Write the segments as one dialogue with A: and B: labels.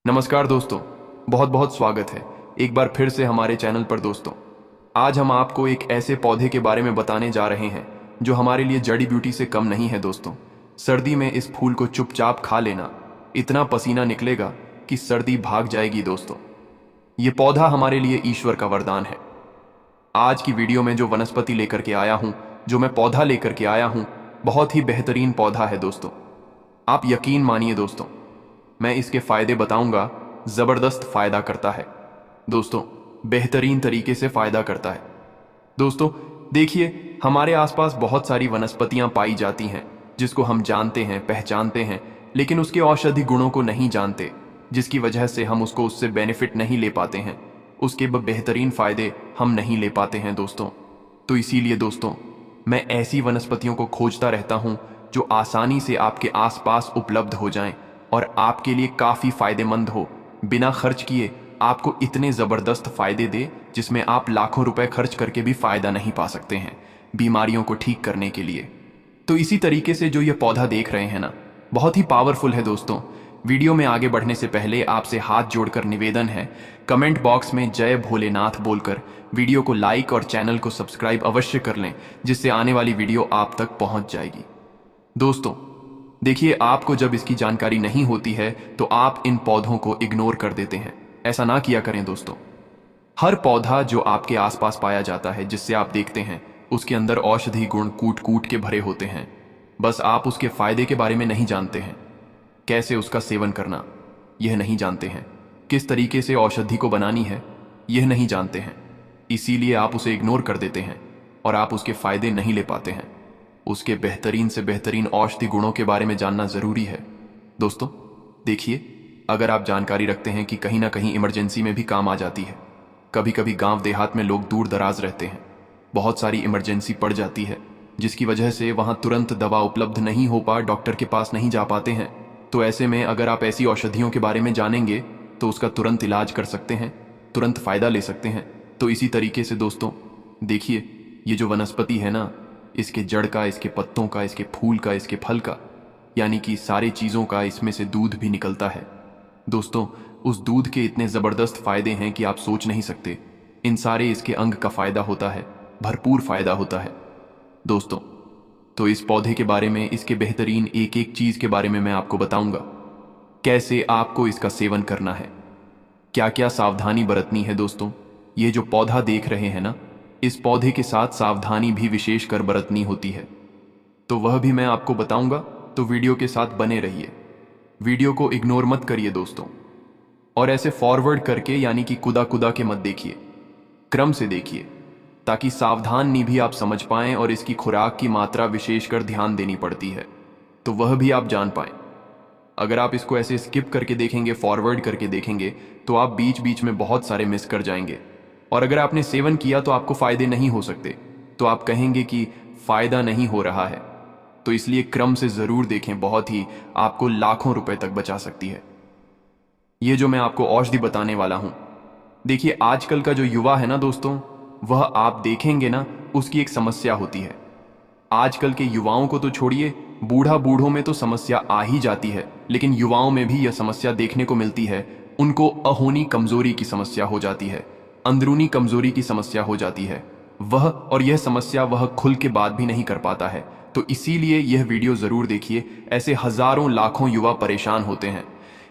A: नमस्कार दोस्तों, बहुत बहुत स्वागत है एक बार फिर से हमारे चैनल पर। दोस्तों, आज हम आपको एक ऐसे पौधे के बारे में बताने जा रहे हैं जो हमारे लिए जड़ी बूटी से कम नहीं है। दोस्तों, सर्दी में इस फूल को चुपचाप खा लेना, इतना पसीना निकलेगा कि सर्दी भाग जाएगी। दोस्तों, ये पौधा हमारे लिए ईश्वर का वरदान है। आज की वीडियो में जो वनस्पति लेकर के आया हूं, जो मैं पौधा लेकर के आया हूं, बहुत ही बेहतरीन पौधा है। दोस्तों, आप यकीन मानिए दोस्तों, मैं इसके फायदे बताऊंगा। जबरदस्त फायदा करता है दोस्तों, बेहतरीन तरीके से फायदा करता है। दोस्तों देखिए, हमारे आसपास बहुत सारी वनस्पतियां पाई जाती हैं जिसको हम जानते हैं, पहचानते हैं, लेकिन उसके औषधि गुणों को नहीं जानते, जिसकी वजह से हम उससे बेनिफिट नहीं ले पाते हैं, उसके बेहतरीन फायदे हम नहीं ले पाते हैं। दोस्तों, तो इसीलिए दोस्तों, मैं ऐसी वनस्पतियों को खोजता रहता हूं जो आसानी से आपके आसपास उपलब्ध हो जाएं और आपके लिए काफी फायदेमंद हो, बिना खर्च किए आपको इतने जबरदस्त फायदे दे जिसमें आप लाखों रुपए खर्च करके भी फायदा नहीं पा सकते हैं बीमारियों को ठीक करने के लिए। तो इसी तरीके से जो ये पौधा देख रहे हैं ना, बहुत ही पावरफुल है। दोस्तों, वीडियो में आगे बढ़ने से पहले आपसे हाथ जोड़कर निवेदन है, कमेंट बॉक्स में जय भोलेनाथ बोलकर वीडियो को लाइक और चैनल को सब्सक्राइब अवश्य कर लें, जिससे आने वाली वीडियो आप तक पहुंच जाएगी। दोस्तों देखिए, आपको जब इसकी जानकारी नहीं होती है तो आप इन पौधों को इग्नोर कर देते हैं। ऐसा ना किया करें दोस्तों। हर पौधा जो आपके आसपास पाया जाता है, जिससे आप देखते हैं, उसके अंदर औषधि गुण कूट कूट के भरे होते हैं। बस आप उसके फायदे के बारे में नहीं जानते हैं, कैसे उसका सेवन करना यह नहीं जानते हैं, किस तरीके से औषधि को बनानी है यह नहीं जानते हैं। इसीलिए आप उसे इग्नोर कर देते हैं और आप उसके फायदे नहीं ले पाते हैं। उसके बेहतरीन से बेहतरीन औषधि गुणों के बारे में जानना जरूरी है। दोस्तों देखिए, अगर आप जानकारी रखते हैं कि कहीं ना कहीं इमरजेंसी में भी काम आ जाती है, कभी कभी गांव देहात में लोग दूर दराज रहते हैं, बहुत सारी इमरजेंसी पड़ जाती है, जिसकी वजह से वहां तुरंत दवा उपलब्ध नहीं हो पा, डॉक्टर के पास नहीं जा पाते हैं। तो ऐसे में अगर आप ऐसी औषधियों के बारे में जानेंगे तो उसका तुरंत इलाज कर सकते हैं, तुरंत फायदा ले सकते हैं। तो इसी तरीके से दोस्तों देखिए, ये जो वनस्पति है ना, इसके जड़ का, इसके पत्तों का, इसके फूल का, इसके फल का, यानी कि सारी चीज़ों का इसमें से दूध भी निकलता है। दोस्तों, उस दूध के इतने ज़बरदस्त फायदे हैं कि आप सोच नहीं सकते। इन सारे इसके अंग का फायदा होता है, भरपूर फायदा होता है। दोस्तों, तो इस पौधे के बारे में, इसके बेहतरीन एक एक चीज़ के बारे में मैं आपको बताऊंगा। कैसे आपको इसका सेवन करना है, क्या क्या सावधानी बरतनी है। दोस्तों, ये जो पौधा देख रहे हैं ना, इस पौधे के साथ सावधानी भी विशेष कर बरतनी होती है, तो वह भी मैं आपको बताऊंगा। तो वीडियो के साथ बने रहिए, वीडियो को इग्नोर मत करिए दोस्तों, और ऐसे फॉरवर्ड करके यानी कि कुदा कुदा के मत देखिए, क्रम से देखिए, ताकि सावधानी भी आप समझ पाएं और इसकी खुराक की मात्रा विशेषकर ध्यान देनी पड़ती है, तो वह भी आप जान पाएं। अगर आप इसको ऐसे स्किप करके देखेंगे, फॉरवर्ड करके देखेंगे, तो आप बीच बीच में बहुत सारे मिस कर जाएंगे, और अगर आपने सेवन किया तो आपको फायदे नहीं हो सकते, तो आप कहेंगे कि फायदा नहीं हो रहा है। तो इसलिए क्रम से जरूर देखें, बहुत ही आपको लाखों रुपए तक बचा सकती है। ये जो मैं आपको औषधि बताने वाला हूं, देखिए आजकल का जो युवा है ना दोस्तों, वह आप देखेंगे ना, उसकी एक समस्या होती है। आजकल के युवाओं को तो छोड़िए, बूढ़ों में तो समस्या आ ही जाती है, लेकिन युवाओं में भी यह समस्या देखने को मिलती है। उनको अहोनी कमजोरी की समस्या हो जाती है, अंदरूनी कमजोरी की समस्या हो जाती है और यह समस्या वह खुल के बात भी नहीं कर पाता है। तो इसीलिए यह वीडियो जरूर देखिए। ऐसे हजारों लाखों युवा परेशान होते हैं।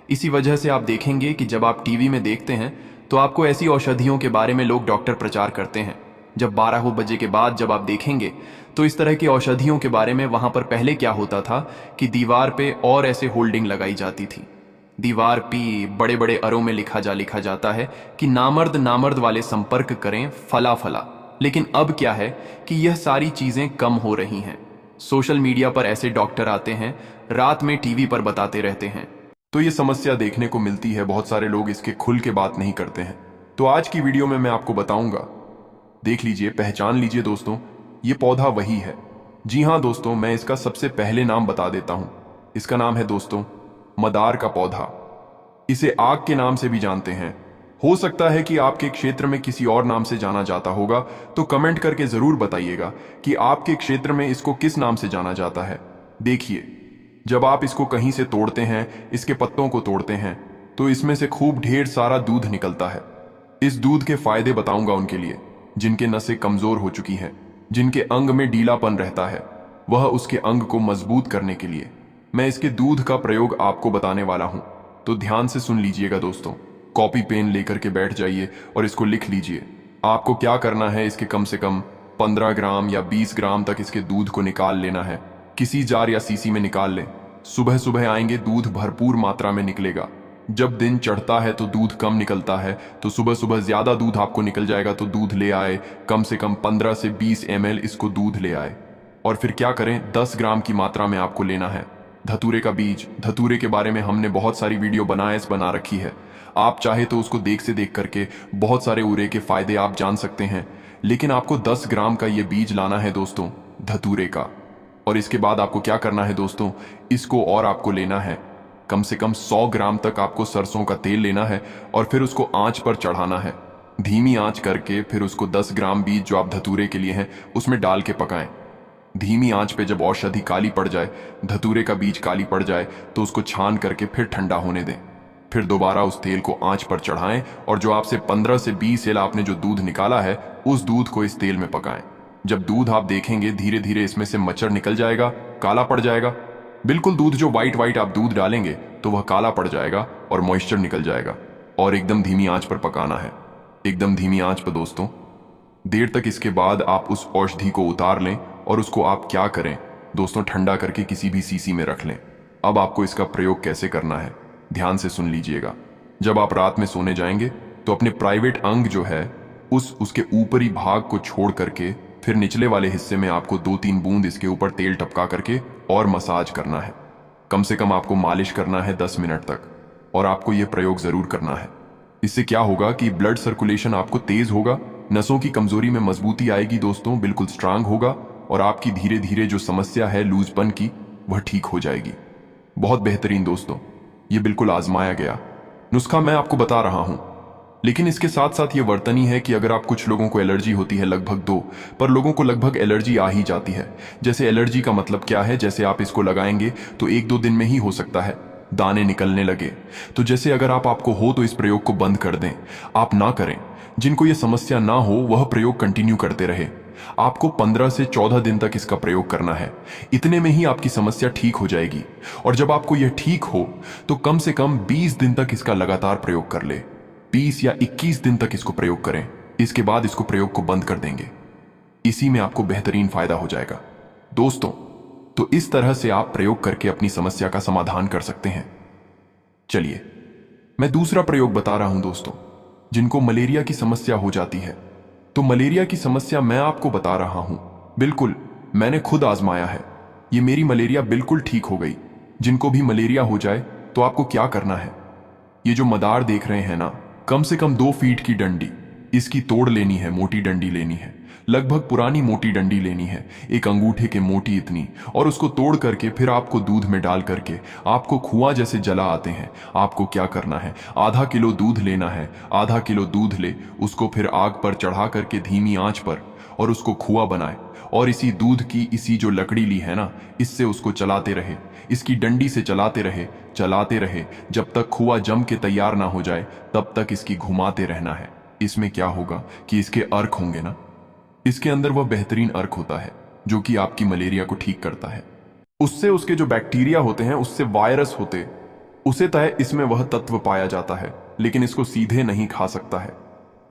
A: इसी वजह से आप देखेंगे कि जब आप टीवी में देखते हैं तो आपको ऐसी औषधियों के बारे में लोग, डॉक्टर प्रचार करते हैं। जब 12 बजे के बाद जब आप देखेंगे तो इस तरह की औषधियों के बारे में वहां पर पहले क्या होता था कि दीवार पे और ऐसे होल्डिंग लगाई जाती थी, दीवार पे बड़े बड़े अरों में लिखा जाता है कि नामर्द वाले संपर्क करें फला फला। लेकिन अब क्या है कि यह सारी चीजें कम हो रही हैं। सोशल मीडिया पर ऐसे डॉक्टर आते हैं, रात में टीवी पर बताते रहते हैं, तो ये समस्या देखने को मिलती है। बहुत सारे लोग इसके खुल के बात नहीं करते हैं। तो आज की वीडियो में मैं आपको बताऊंगा, देख लीजिए, पहचान लीजिए दोस्तों, ये पौधा वही है। जी हाँ दोस्तों, मैं इसका सबसे पहले नाम बता देता हूं। इसका नाम है दोस्तों मदार का पौधा। इसे आग के नाम से भी जानते हैं। हो सकता है कि आपके क्षेत्र में किसी और नाम से जाना जाता होगा, तो कमेंट करके जरूर बताइएगा कि आपके क्षेत्र में इसको किस नाम से जाना जाता है। देखिए, जब आप इसको कहीं से तोड़ते हैं, इसके पत्तों को तोड़ते हैं, तो इसमें से खूब ढेर सारा दूध निकलता है। इस दूध के फायदे बताऊंगा उनके लिए जिनके नसें कमजोर हो चुकी हैं, जिनके अंग में ढीलापन रहता है, वह उसके अंग को मजबूत करने के लिए मैं इसके दूध का प्रयोग आपको बताने वाला हूं। तो ध्यान से सुन लीजिएगा दोस्तों, कॉपी पेन लेकर के बैठ जाइए और इसको लिख लीजिए। आपको क्या करना है, इसके कम से कम 15 ग्राम या 20 ग्राम तक इसके दूध को निकाल लेना है। किसी जार या सीसी में निकाल लें। सुबह सुबह आएंगे, दूध भरपूर मात्रा में निकलेगा। जब दिन चढ़ता है तो दूध कम निकलता है, तो सुबह सुबह ज्यादा दूध आपको निकल जाएगा। तो दूध ले आए, कम से कम 15 से 20 ml इसको दूध ले आए। और फिर क्या करें, 10 ग्राम की मात्रा में आपको लेना है धतूरे का बीज। धतूरे के बारे में हमने बहुत सारी वीडियो बना रखी है, आप चाहे तो उसको देख करके बहुत सारे उरे के फायदे आप जान सकते हैं। लेकिन आपको 10 ग्राम का ये बीज लाना है दोस्तों, धतूरे का। और इसके बाद आपको क्या करना है दोस्तों, इसको और आपको लेना है कम से कम 100 ग्राम तक आपको सरसों का तेल लेना है और फिर उसको आंच पर चढ़ाना है, धीमी आंच करके। फिर उसको 10 ग्राम बीज जो आप धतूरे के लिए हैं उसमें डाल के पकाएं धीमी आंच पे। जब औषधि काली पड़ जाए, धतूरे का बीज काली पड़ जाए, तो उसको छान करके फिर ठंडा होने दें। फिर दोबारा उस तेल को आंच पर चढ़ाएं और जो आपसे 15 से 20 एल आपने जो दूध निकाला है उस दूध को इस तेल में पकाएं। जब दूध आप देखेंगे धीरे धीरे इसमें से मच्छर निकल जाएगा, काला पड़ जाएगा। बिल्कुल दूध जो व्हाइट आप दूध डालेंगे तो वह काला पड़ जाएगा और मॉइस्चर निकल जाएगा। और एकदम धीमी आंच पर पकाना है, एकदम धीमी आंच पर दोस्तों, देर तक। इसके बाद आप उस औषधि को उतार लें और उसको आप क्या करें दोस्तों, ठंडा करके किसी भी सीसी में रख लें। अब आपको इसका प्रयोग कैसे करना है ध्यान से सुन लीजिएगा। जब आप रात में सोने जाएंगे तो अपने प्राइवेट अंग जो है उसके ऊपरी भाग को छोड़ करके फिर निचले वाले हिस्से में आपको 2-3 बूंद इसके ऊपर तेल टपका करके और मसाज करना है। कम से कम आपको मालिश करना है 10 मिनट तक, और आपको यह प्रयोग जरूर करना है। इससे क्या होगा कि ब्लड सर्कुलेशन आपको तेज होगा, नसों की कमजोरी में मजबूती आएगी दोस्तों, बिल्कुल स्ट्रांग होगा, और आपकी धीरे धीरे जो समस्या है लूजपन की वह ठीक हो जाएगी। बहुत बेहतरीन दोस्तों, ये बिल्कुल आजमाया गया नुस्खा मैं आपको बता रहा हूं। लेकिन इसके साथ साथ ये वर्तनी है कि अगर आप, कुछ लोगों को एलर्जी होती है लगभग 2, पर लोगों को लगभग एलर्जी आ ही जाती है। जैसे एलर्जी का मतलब क्या है, जैसे आप इसको लगाएंगे तो 1-2 दिन में ही हो सकता है दाने निकलने लगे। तो जैसे अगर आपको हो तो इस प्रयोग को बंद कर दें, आप ना करें। जिनको ये समस्या ना हो वह प्रयोग कंटिन्यू करते रहे। आपको 15 से 14 दिन तक इसका प्रयोग करना है, इतने में ही आपकी समस्या ठीक हो जाएगी। और जब आपको यह ठीक हो तो कम से कम 20 दिन तक इसका लगातार प्रयोग कर ले। 20 या 21 दिन तक इसको प्रयोग करें, इसके बाद इसको प्रयोग को बंद कर देंगे। इसी में आपको बेहतरीन फायदा हो जाएगा दोस्तों। तो इस तरह से आप प्रयोग करके अपनी समस्या का समाधान कर सकते हैं। चलिए मैं दूसरा प्रयोग बता रहा हूं दोस्तों। जिनको मलेरिया की समस्या हो जाती है, तो मलेरिया की समस्या मैं आपको बता रहा हूं, बिल्कुल मैंने खुद आजमाया है। ये मेरी मलेरिया बिल्कुल ठीक हो गई। जिनको भी मलेरिया हो जाए तो आपको क्या करना है, ये जो मदार देख रहे हैं ना, कम से कम 2 फीट की डंडी इसकी तोड़ लेनी है, मोटी डंडी लेनी है, लगभग पुरानी मोटी डंडी लेनी है, एक अंगूठे के मोटी इतनी, और उसको तोड़ करके फिर आपको दूध में डाल करके, आपको खुआ जैसे जला आते हैं, आपको क्या करना है, आधा किलो दूध लेना है। आधा किलो दूध ले, उसको फिर आग पर चढ़ा करके धीमी आंच पर, और उसको खुआ बनाए, और इसी दूध की इसी जो लकड़ी ली है ना, इससे उसको चलाते रहे, इसकी डंडी से चलाते रहे जब तक खुआ जम के तैयार ना हो जाए, तब तक इसकी घुमाते रहना है। इसमें क्या होगा कि इसके अर्क होंगे ना, इसके अंदर वह बेहतरीन अर्क होता है जो कि आपकी मलेरिया को ठीक करता है। उससे उसके जो बैक्टीरिया होते हैं, उससे वायरस होते, उसे तय इसमें वह तत्व पाया जाता है। लेकिन इसको सीधे नहीं खा सकता है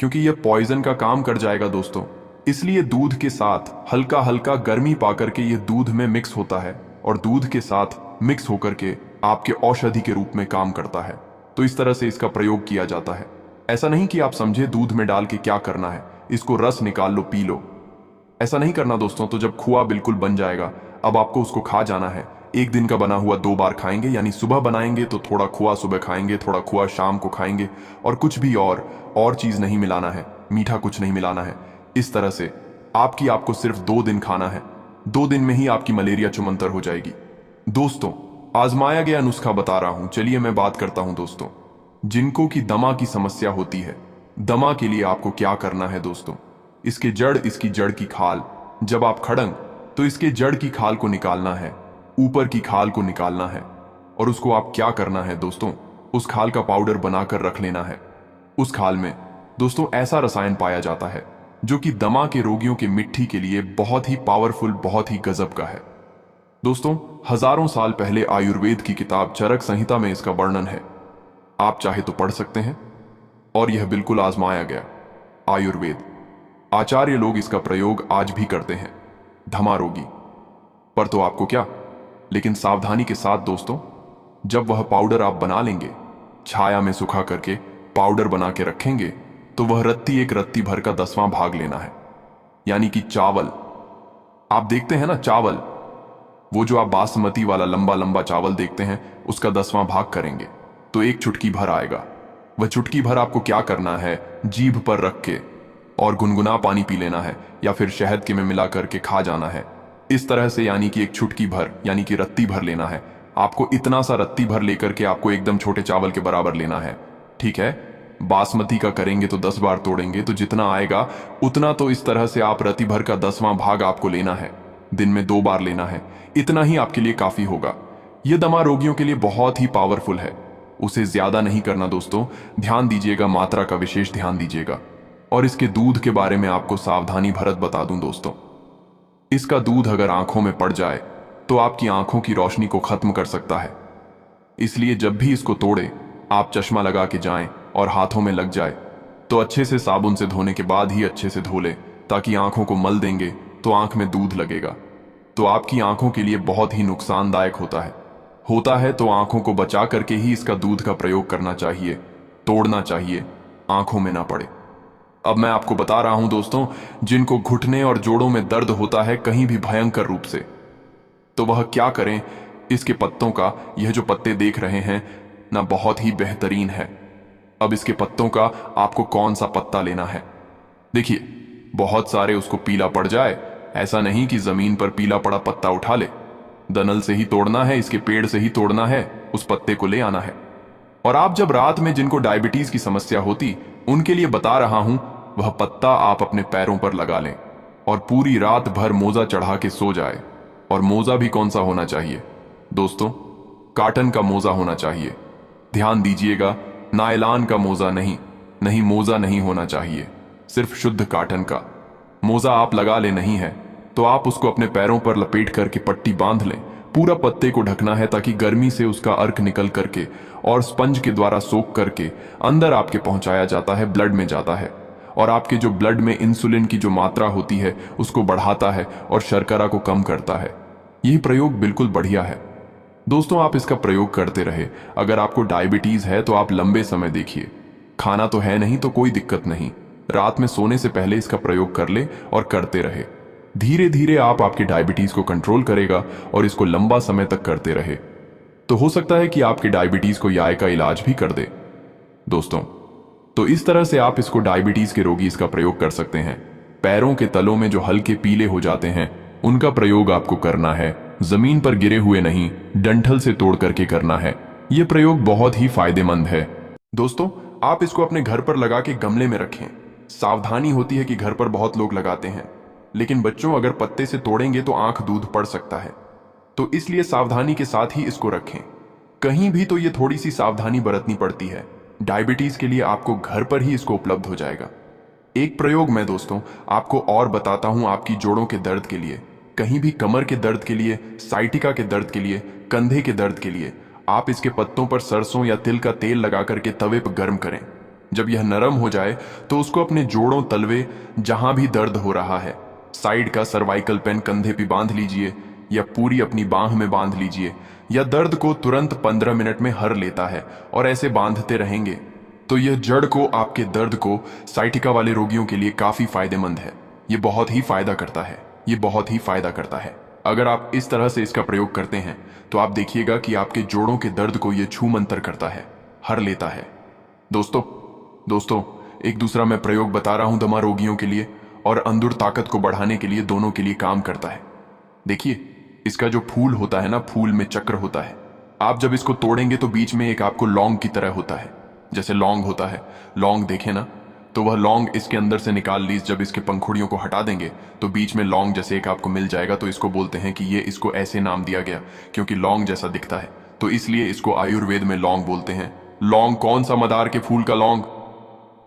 A: क्योंकि यह पॉइजन का काम कर जाएगा दोस्तों। इसलिए दूध के साथ हल्का हल्का गर्मी पाकर के यह दूध में मिक्स होता है, और दूध के साथ मिक्स होकर के आपके औषधि के रूप में काम करता है। तो इस तरह से इसका प्रयोग किया जाता है। ऐसा नहीं कि आप समझे दूध में डाल के क्या करना है, इसको रस निकाल लो पी लो, ऐसा नहीं करना दोस्तों। तो जब खुआ बिल्कुल बन जाएगा, अब आपको उसको खा जाना है। 1 दिन का बना हुआ 2 बार खाएंगे, यानी सुबह बनाएंगे तो थोड़ा खुआ सुबह खाएंगे, थोड़ा खुआ शाम को खाएंगे, और कुछ भी और चीज नहीं मिलाना है, मीठा कुछ नहीं मिलाना है। इस तरह से आपको सिर्फ 2 दिन खाना है। 2 दिन में ही आपकी मलेरिया चुमंतर हो जाएगी दोस्तों। आजमाया गया नुस्खा बता रहा हूं। चलिए मैं बात करता हूं दोस्तों, जिनको की दमा की समस्या होती है। दमा के लिए आपको क्या करना है दोस्तों, इसकी जड़ की खाल, जब आप खड़ंग तो इसके जड़ की खाल को निकालना है, ऊपर की खाल को निकालना है, और उसको आप क्या करना है दोस्तों, उस खाल का पाउडर बनाकर रख लेना है। उस खाल में दोस्तों ऐसा रसायन पाया जाता है जो कि दमा के रोगियों के मिट्टी के लिए बहुत ही पावरफुल, बहुत ही गजब का है। दोस्तों हजारों साल पहले आयुर्वेद की किताब चरक संहिता में इसका वर्णन है, आप चाहे तो पढ़ सकते हैं। और यह बिल्कुल आजमाया गया आयुर्वेद, आचार्य लोग इसका प्रयोग आज भी करते हैं दमा रोगी पर। तो आपको क्या, लेकिन सावधानी के साथ दोस्तों, जब वह पाउडर आप बना लेंगे, छाया में सुखा करके पाउडर बना के रखेंगे, तो वह रत्ती, एक रत्ती भर का 10वां भाग लेना है। यानी कि चावल, आप देखते हैं ना चावल, वो जो आप बासमती वाला लंबा लंबा चावल देखते हैं, उसका 10वां भाग करेंगे तो एक चुटकी भर आएगा। वह चुटकी भर आपको क्या करना है, जीभ पर रख के और गुनगुना पानी पी लेना है, या फिर शहद के में मिला करके खा जाना है। इस तरह से यानी कि एक चुटकी भर यानी कि रत्ती भर लेना है आपको। इतना सा रत्ती भर लेकर के आपको एकदम छोटे चावल के बराबर लेना है, ठीक है। बासमती का करेंगे तो 10 बार तोड़ेंगे तो जितना आएगा उतना, तो इस तरह से आप रत्ती भर का 10वां भाग आपको लेना है। दिन में 2 बार लेना है, इतना ही आपके लिए काफी होगा। यह दमा रोगियों के लिए बहुत ही पावरफुल है, उसे ज्यादा नहीं करना दोस्तों। ध्यान दीजिएगा, मात्रा का विशेष ध्यान दीजिएगा। और इसके दूध के बारे में आपको सावधानी भरत बता दूं दोस्तों, इसका दूध अगर आंखों में पड़ जाए तो आपकी आंखों की रोशनी को खत्म कर सकता है। इसलिए जब भी इसको तोड़े, आप चश्मा लगा के जाएं और हाथों में लग जाए तो अच्छे से साबुन से धोने के बाद ही अच्छे से धो ले, ताकि आंखों को मल देंगे तो आंख में दूध लगेगा तो आपकी आंखों के लिए बहुत ही नुकसानदायक होता है। तो आंखों को बचा करके ही इसका दूध का प्रयोग करना चाहिए, तोड़ना चाहिए, आंखों में ना पड़े। अब मैं आपको बता रहा हूं दोस्तों, जिनको घुटने और जोड़ों में दर्द होता है कहीं भी भयंकर रूप से, तो वह क्या करें। इसके पत्तों का, यह जो पत्ते देख रहे हैं ना, बहुत ही बेहतरीन है। अब इसके पत्तों का आपको कौन सा पत्ता लेना है, देखिए बहुत सारे उसको पीला पड़ जाए, ऐसा नहीं कि जमीन पर पीला पड़ा पत्ता उठा ले। दनल से ही तोड़ना है, इसके पेड़ से ही तोड़ना है, उस पत्ते को ले आना है। और आप जब रात में जिनको डायबिटीज की समस्या होती, उनके लिए बता रहा हूं, वह पत्ता आप अपने पैरों पर लगा लें और पूरी रात भर मोजा चढ़ा के सो जाए। और मोजा भी कौन सा होना चाहिए दोस्तों, काटन का मोजा होना चाहिए। ध्यान दीजिएगा, नायलॉन का मोजा नहीं मोजा नहीं होना चाहिए, सिर्फ शुद्ध काटन का मोजा आप लगा ले। नहीं है तो आप उसको अपने पैरों पर लपेट करके पट्टी बांध लें। पूरा पत्ते को ढकना है ताकि गर्मी से उसका अर्क निकल करके और स्पंज के द्वारा सोख करके अंदर आपके पहुंचाया जाता है, ब्लड में जाता है और आपके जो ब्लड में इंसुलिन की जो मात्रा होती है उसको बढ़ाता है और शर्करा को कम करता है। यह प्रयोग बिल्कुल बढ़िया है दोस्तों, आप इसका प्रयोग करते रहे। अगर आपको डायबिटीज है तो आप लंबे समय देखिए, खाना तो है नहीं तो कोई दिक्कत नहीं, रात में सोने से पहले इसका प्रयोग कर ले और करते रहे। धीरे धीरे आप आपकी डायबिटीज को कंट्रोल करेगा और इसको लंबा समय तक करते रहे तो हो सकता है कि आपकी डायबिटीज को आय का इलाज भी कर दे दोस्तों। तो इस तरह से आप इसको, डायबिटीज के रोगी इसका प्रयोग कर सकते हैं। पैरों के तलों में जो हल्के पीले हो जाते हैं उनका प्रयोग आपको करना है, जमीन पर गिरे हुए नहीं, डंठल से तोड़ करके करना है। यह प्रयोग बहुत ही फायदेमंद है दोस्तों। आप इसको अपने घर पर लगा के गमले में रखें। सावधानी होती है कि घर पर बहुत लोग लगाते हैं, लेकिन बच्चों अगर पत्ते से तोड़ेंगे तो आंख दूध पड़ सकता है, तो इसलिए सावधानी के साथ ही इसको रखें। कहीं भी तो ये थोड़ी सी सावधानी बरतनी पड़ती है। डायबिटीज के लिए आपको घर पर ही इसको उपलब्ध हो जाएगा। एक प्रयोग मैं दोस्तों आपको और बताता हूं, आपकी जोड़ों के दर्द के लिए, कहीं भी कमर के दर्द के लिए, साइटिका के दर्द के लिए, कंधे के दर्द के लिए आप इसके पत्तों पर सरसों या तिल का तेल लगा करके तवे पर गर्म करें। जब यह नरम हो जाए तो उसको अपने जोड़ों, तलवे, जहां भी दर्द हो रहा है, साइड का सर्वाइकल पेन कंधे पे बांध लीजिए या पूरी अपनी बांह में बांध लीजिए, या दर्द को तुरंत 15 मिनट में हर लेता है। और ऐसे बांधते रहेंगे तो यह जड़ को, आपके दर्द को, साइटिका वाले रोगियों के लिए काफी फायदेमंद है। ये बहुत ही फायदा करता है, ये बहुत ही फायदा करता है। अगर आप इस तरह से इसका प्रयोग करते हैं तो आप देखिएगा कि आपके जोड़ों के दर्द को यह छू मंतर करता है, हर लेता है दोस्तों। एक दूसरा मैं प्रयोग बता रहा हूं दमा रोगियों के लिए और अंदर ताकत को बढ़ाने के लिए, दोनों के लिए काम करता है। देखिए इसका जो फूल होता है ना, फूल में चक्र होता है। आप जब इसको तोड़ेंगे तो बीच में एक आपको लौंग की तरह होता है, जैसे लौंग होता है, लौंग देखे ना, तो वह लौंग इसके अंदर से निकाल लीजिए। जब इसके पंखुड़ियों को हटा देंगे तो बीच में लौंग जैसे एक आपको मिल जाएगा। तो इसको बोलते हैं कि ये, इसको ऐसे नाम दिया गया क्योंकि लौंग जैसा दिखता है, तो इसलिए इसको आयुर्वेद में लौंग बोलते हैं। लौंग कौन सा, मदार के फूल का लौंग।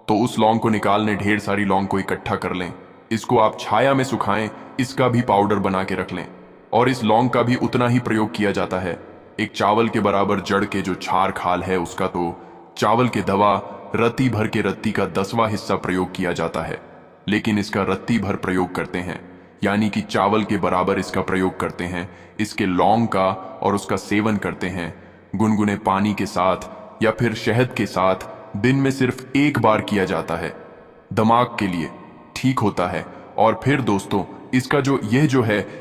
A: तो उस लौंग को निकालने ढेर सारी लौंग को इकट्ठा कर लें। इसको आप छाया में सुखाएं, इसका भी पाउडर बना के रख लें। और इस लौंग का भी उतना ही प्रयोग किया जाता है। एक चावल के बराबर जड़ के जो छार खाल है उसका तो चावल के दवा रत्ती भर के रत्ती का 10वां हिस्सा प्रयोग किया जाता है। लेकिन इसका रत्ती भर प्रयोग करते हैं, यानी कि चावल के बराबर इसका प्रयोग करते हैं, इसके लौंग का, और उसका सेवन करते हैं गुनगुने पानी के साथ या फिर शहद के साथ। दिन में सिर्फ एक बार किया जाता है, दिमाग के लिए ठीक होता है। और फिर दोस्तों, इसका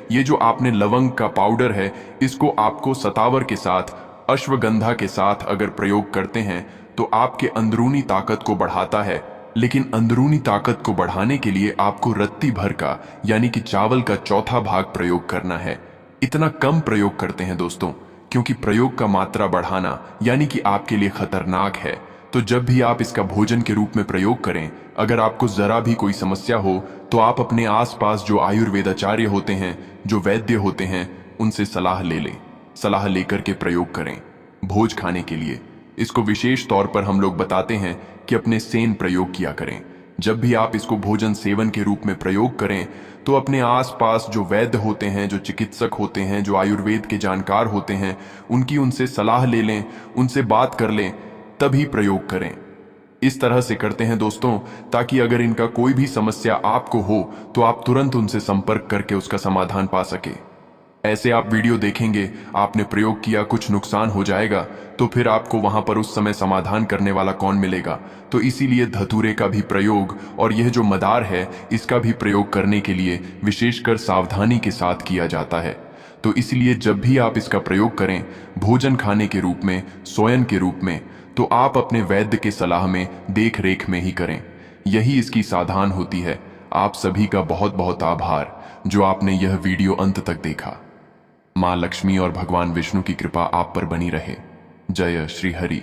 A: ये जो आपने लवंग का पाउडर है, इसको आपको सतावर के साथ, अश्वगंधा के साथ अगर प्रयोग करते हैं तो आपके अंदरूनी ताकत को बढ़ाता है। लेकिन अंदरूनी ताकत को बढ़ाने के लिए आपको रत्ती भर का, यानी कि चावल का चौथा भाग प्रयोग करना है। इतना कम प्रयोग करते हैं दोस्तों, क्योंकि प्रयोग का मात्रा बढ़ाना यानी कि आपके लिए खतरनाक है। तो जब भी आप इसका भोजन के रूप में प्रयोग करें, अगर आपको जरा भी कोई समस्या हो तो आप अपने आसपास जो आयुर्वेदाचार्य होते हैं, जो वैद्य होते हैं, उनसे सलाह ले लें। सलाह लेकर के प्रयोग करें भोज खाने के लिए। इसको विशेष तौर पर हम लोग बताते हैं कि अपने सेन प्रयोग किया करें। जब भी आप इसको भोजन सेवन के रूप में प्रयोग करें तो अपने आसपास जो वैद्य होते हैं, जो चिकित्सक होते हैं, जो आयुर्वेद के जानकार होते हैं, उनसे सलाह ले लें, उनसे बात कर लें, तभी प्रयोग करें। इस तरह से करते हैं दोस्तों, ताकि अगर इनका कोई भी समस्या आपको हो तो आप तुरंत उनसे संपर्क करके उसका समाधान पा सके। ऐसे आप वीडियो देखेंगे, आपने प्रयोग किया, कुछ नुकसान हो जाएगा तो फिर आपको वहां पर उस समय समाधान करने वाला कौन मिलेगा। तो इसीलिए धतूरे का भी प्रयोग और यह जो मदार है इसका भी प्रयोग करने के लिए विशेषकर सावधानी के साथ किया जाता है। तो इसलिए जब भी आप इसका प्रयोग करें भोजन खाने के रूप में, सोयन के रूप में, तो आप अपने वैद्य के सलाह में, देख रेख में ही करें। यही इसकी साधन होती है। आप सभी का बहुत बहुत आभार जो आपने यह वीडियो अंत तक देखा। माँ लक्ष्मी और भगवान विष्णु की कृपा आप पर बनी रहे। जय श्री हरि।